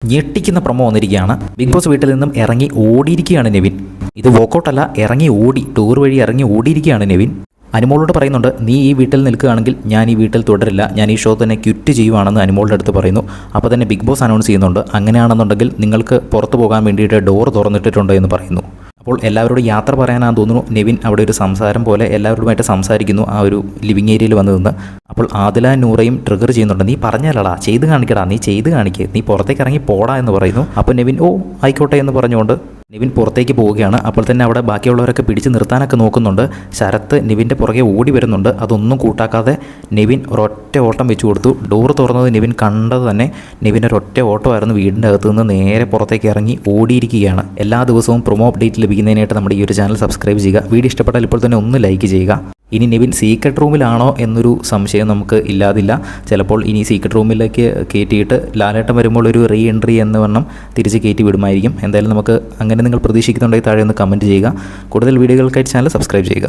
ഞെട്ടിക്കുന്ന പ്രൊമോ വന്നിരിക്കുകയാണ്. Big boss വീട്ടിൽ നിന്നും ഇറങ്ങി ഓടിയിരിക്കുകയാണ് നെവിൻ. ഇത് വോക്കൗട്ടല്ല, ഇറങ്ങി ഓടി, ടൂർ വഴി ഇറങ്ങി ഓടിയിരിക്കുകയാണ് നെവിൻ. അനുമോളോട് പറയുന്നുണ്ട്, നീ ഈ വീട്ടിൽ നിൽക്കുകയാണെങ്കിൽ ഞാൻ ഈ വീട്ടിൽ തുടരില്ല, ഞാൻ ഈ ഷോ തന്നെ ക്വിറ്റ് ചെയ്യുവാണെന്ന് അനുമോളുടെ അടുത്ത് പറയുന്നു. അപ്പോൾ തന്നെ ബിഗ് ബോസ് അനൗൺസ് ചെയ്യുന്നുണ്ട്, അങ്ങനെയാണെന്നുണ്ടെങ്കിൽ നിങ്ങൾക്ക് പുറത്തു പോകാൻ വേണ്ടിയിട്ട് ഡോർ തുറന്നിട്ടിട്ടുണ്ട് എന്ന് പറയുന്നു. അപ്പോൾ എല്ലാവരോടും യാത്ര പറയാനാണെന്ന് തോന്നുന്നു. നെവിൻ അവിടെ ഒരു സംസാരം പോലെ എല്ലാവരുമായിട്ട് സംസാരിക്കുന്നു ആ ഒരു ലിവിങ് ഏരിയയിൽ വന്ന് നിന്ന്. അപ്പോൾ ആദില നൂറയും ട്രിഗർ ചെയ്യുന്നുണ്ട്, നീ പറഞ്ഞല്ലടാ, ചെയ്ത് കാണിക്കടാ, നീ ചെയ്ത് കാണിക്കുക, നീ പുറത്തേക്ക് ഇറങ്ങി പോടാ എന്ന് പറയുന്നു. അപ്പോൾ നെവിൻ ഓ ആയിക്കോട്ടെ എന്ന് പറഞ്ഞുകൊണ്ട് നെവിൻ പുറത്തേക്ക് പോവുകയാണ്. അപ്പോൾ തന്നെ അവിടെ ബാക്കിയുള്ളവരൊക്കെ പിടിച്ച് നിർത്താനൊക്കെ നോക്കുന്നുണ്ട്. ശരത്ത് നെവിൻ്റെ പുറകെ ഓടി വരുന്നുണ്ട്. അതൊന്നും കൂട്ടാക്കാതെ നെവിൻ ഒരൊറ്റ ഓട്ടം വെച്ച് കൊടുത്തു. ഡോർ തുറന്നത് നെവിൻ കണ്ടത് തന്നെ നെവിൻ ഒരൊറ്റ ഓട്ടമായിരുന്നു. വീടിൻ്റെ അകത്ത് നിന്ന് നേരെ പുറത്തേക്ക് ഇറങ്ങി ഓടിയിരിക്കുകയാണ്. എല്ലാ ദിവസവും പ്രൊമോ അപ്ഡേറ്റ് ലഭിക്കുന്നതിനായിട്ട് നമ്മുടെ ഈ ഒരു ചാനൽ സബ്സ്ക്രൈബ് ചെയ്യുക. വീഡിയോ ഇഷ്ടപ്പെട്ടാൽ ഇപ്പോൾ തന്നെ ഒന്ന് ലൈക്ക് ചെയ്യുക. ഇനി നെവിൻ സീക്രട്ട് റൂമിലാണോ എന്നൊരു സംശയം നമുക്ക് ഇല്ലാതില്ല. ചിലപ്പോൾ ഇനി സീക്രട്ട് റൂമിലേക്ക് കയറ്റിയിട്ട് ലാലേട്ടൻ വരുമ്പോൾ ഒരു റീ എൻട്രി എന്ന് വണ്ണം തിരിച്ച് കയറ്റി വിടുമായിരിക്കും. എന്തായാലും നമുക്ക് അങ്ങനെ നിങ്ങൾ പ്രതീക്ഷിക്കുന്നുണ്ടെങ്കിൽ താഴെ ഒന്ന് കമൻറ്റ് ചെയ്യുക. കൂടുതൽ വീഡിയോകൾക്കായിട്ട് ചാനൽ സബ്സ്ക്രൈബ് ചെയ്യുക.